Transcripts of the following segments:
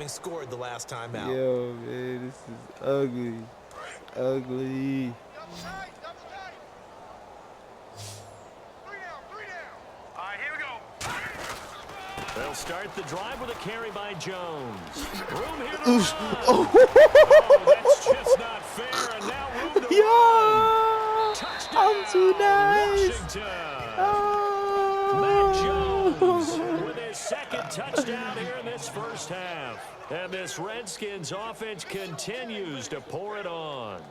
having scored the last time out. Yo, man, this is ugly. Ugly. They'll start the drive with a carry by Jones. Room here to run. Oh, that's just not fair. And now room to run. Touchdown, I'm too nice. Washington. Oh. Matt Jones with his second touchdown here in this first half. And this Redskins offense continues to pour it on.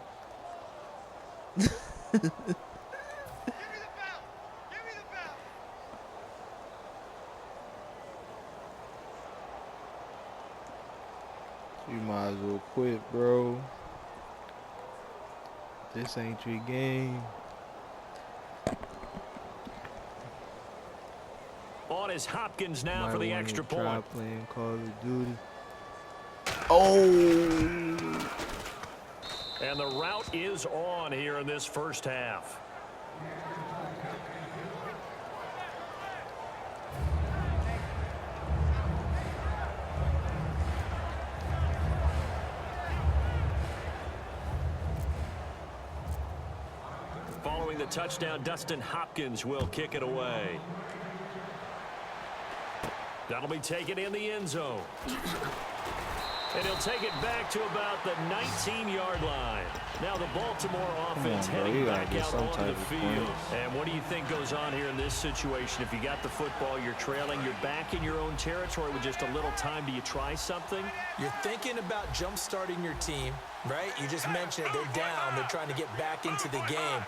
You might as well quit, bro. This ain't your game. On is Hopkins now Might for the wanna extra try point. playing Call of Duty. Oh! And the route is on here in this first half. Following the touchdown, Dustin Hopkins will kick it away. That'll be taken in the end zone. And he'll take it back to about the 19-yard line. Now the Baltimore offense heading back out onto the field. And what do you think goes on here in this situation? If you got the football, you're trailing, you're back in your own territory with just a little time. Do you try something? You're thinking about jump-starting your team, right? You just mentioned it. They're down. They're trying to get back into the game.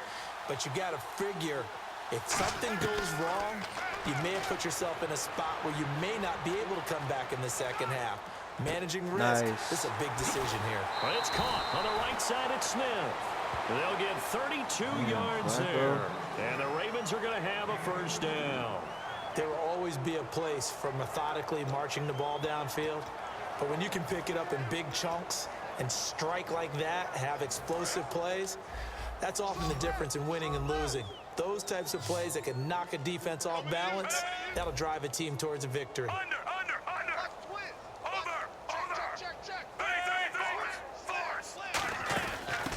But you got to figure if something goes wrong, you may have put yourself in a spot where you may not be able to come back in the second half. Managing risk, this is a big decision here. Well, it's caught on the right side at Smith. They'll get 32 yards there. And the Ravens are going to have a first down. There will always be a place for methodically marching the ball downfield. But when you can pick it up in big chunks and strike like that, have explosive plays, that's often the difference in winning and losing. Those types of plays that can knock a defense off balance, that'll drive a team towards a victory.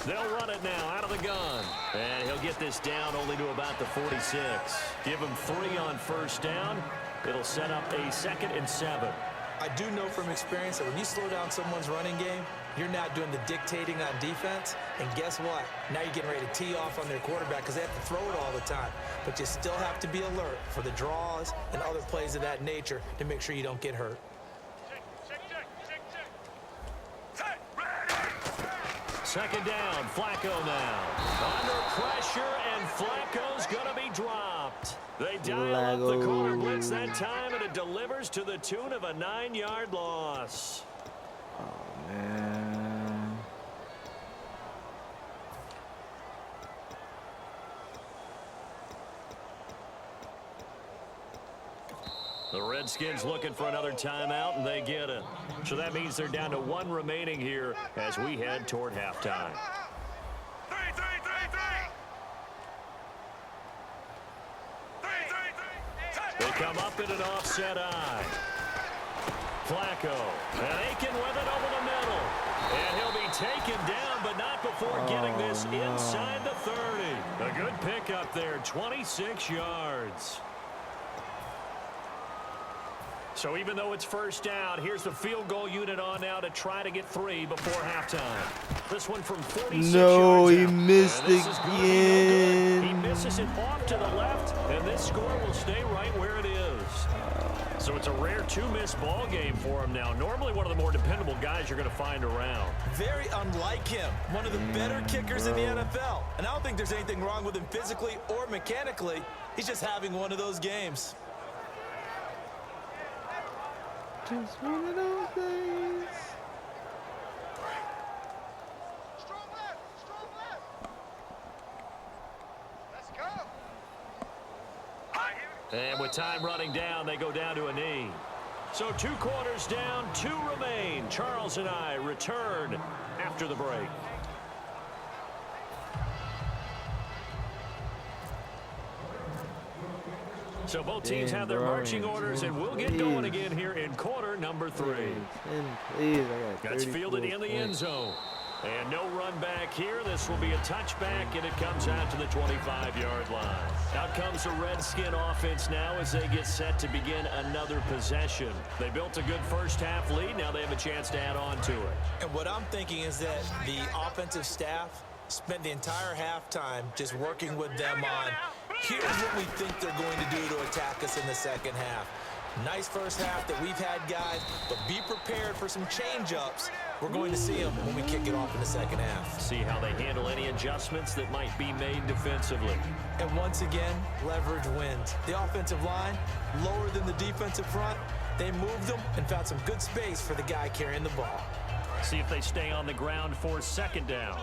They'll run it now out of the gun. And he'll get this down only to about the 46. Give him 3 on first down. It'll set up a 2nd and 7. I do know from experience that when you slow down someone's running game, you're not doing the dictating on defense. And guess what? Now you're getting ready to tee off on their quarterback because they have to throw it all the time. But you still have to be alert for the draws and other plays of that nature to make sure you don't get hurt. Second down, Flacco now. Under pressure, and Flacco's going to be dropped. They dial up the corner blitz that time, and it delivers to the tune of a 9-yard loss. Oh, man. The Redskins looking for another timeout, and they get it. So that means they're down to 1 remaining here as we head toward halftime. They come up in an offset eye. Flacco, and Aiken with it over the middle. And he'll be taken down, but not before getting this inside the 30. A good pickup there, 26 yards. So even though it's first down, here's the field goal unit on now to try to get 3 before halftime. This one from 46 yards he out. missed again. He misses it off to the left, and this score will stay right where it is. So it's a rare 2-miss ball game for him now. Normally one of the more dependable guys you're going to find around. Very unlike him. One of the better kickers in the NFL. And I don't think there's anything wrong with him physically or mechanically. He's just having one of those games. Just one of those days. Strong left. Let's go. And with time running down, they go down to a knee. So 2 quarters down, 2 remain. Charles and I return after the break. So both teams Damn, have their bro. marching orders, and we'll get going again here in quarter number 3. Please, I got That's fielded in the end zone. And no run back here. This will be a touchback, and it comes out to the 25-yard line. Out comes the Redskin offense now as they get set to begin another possession. They built a good first-half lead. Now they have a chance to add on to it. And what I'm thinking is that the offensive staff spent the entire halftime just working with them on, here's what we think they're going to do to attack us in the second half. Nice first half that we've had, guys, but be prepared for some change-ups. We're going to see them when we kick it off in the second half. See how they handle any adjustments that might be made defensively. And once again, leverage wins. The offensive line, lower than the defensive front, they moved them and found some good space for the guy carrying the ball. See if they stay on the ground for second down.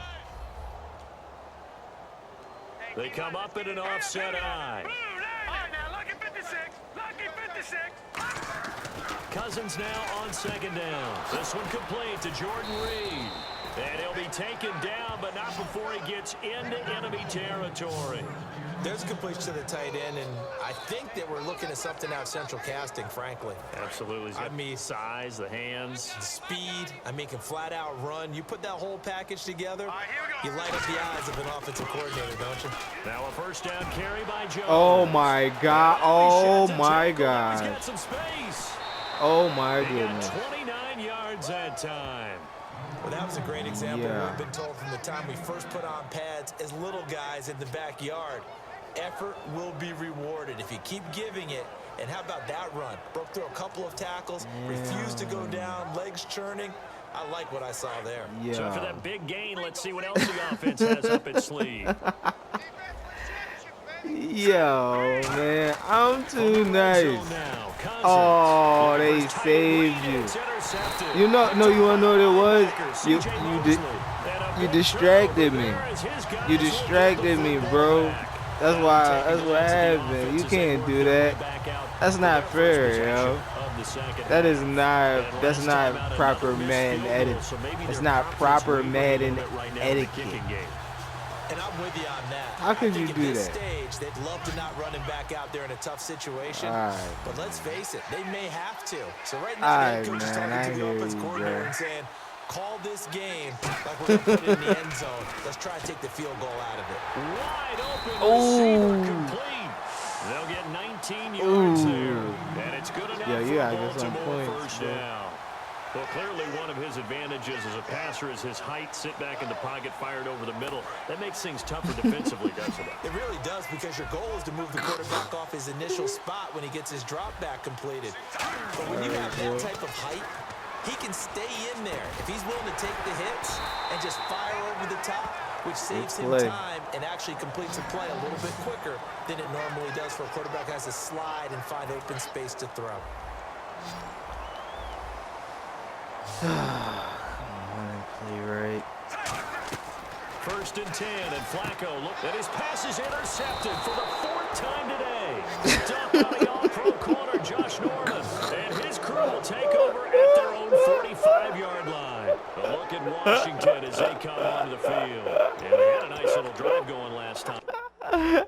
They come up at an offset eye. All right, now, lucky 56. Lucky 56. Cousins now on second down. This one complete to Jordan Reed. And he'll be taken down, but not before he gets into enemy territory. There's a completion to the tight end, and I think that we're looking at something out of Central Casting, frankly. Absolutely. I mean, size, the hands. speed, can flat out run. You put that whole package together, All right, here we you go. light up the eyes of an offensive coordinator, don't you? Now a first down carry by Jones. Oh my God! Oh He sheds a my tackle. He's God! got some space. Oh my He got goodness! 29 yards that time. Well, that was a great example. Yeah. We've been told from the time we first put on pads as little guys in the backyard. Effort will be rewarded if you keep giving it. And how about that run? Broke through a couple of tackles, refused to go down, legs churning. I like what I saw there. Yeah. So for that big gain, let's see what else the offense has up its sleeve. Yo, man, I'm too nice. Now, Cousins. Oh, they First saved you. it's intercepted. You know, no, you wanna know what it was? You CJ did, Mosley. And a you big distracted throw me. there as his guys You will get distracted the me, football bro. back. That's why. Taking That's it what into the happened. offense You as they can't work do their that. way back out That's for not their first fair, possession yo. of the second That half. is not. And That's last not time out, proper another missed Madden field goal, etiquette. so maybe It's their not confidence proper wavering a Madden little bit right now in the etiquette. kicking game. And I'm with you on that. How could I think you at do this that? stage, they'd love to not run him back out there in a tough situation. All right. But let's face it, they may have to. So right now, All the head right, coach is man, talking I to the hear offense you, coordinator bro. and saying, call this game like we're going to put it in the end zone. Let's try and take the field goal out of it. Wide open Ooh. receiver complete. They'll get 19 yards Ooh. there. And it's good enough Yeah, you gotta for get some Baltimore points, first bro. down. Well, clearly one of his advantages as a passer is his height. Sit back in the pocket, fired over the middle. That makes things tougher defensively, doesn't it? It really does, because your goal is to move the quarterback off his initial spot when he gets his drop back completed. But when you have that type of height, he can stay in there. If he's willing to take the hits and just fire over the top, which saves him play. time and actually completes a play a little bit quicker than it normally does for a quarterback who has to slide and find open space to throw. Play right. First and 10, and Flacco, look, and his pass is intercepted for the 4th time today. Dumped by the all-pro corner, Josh Norman, and his crew will take over at their own 45-yard line. A look at Washington as they come onto the field. And they had a nice little drive going last time.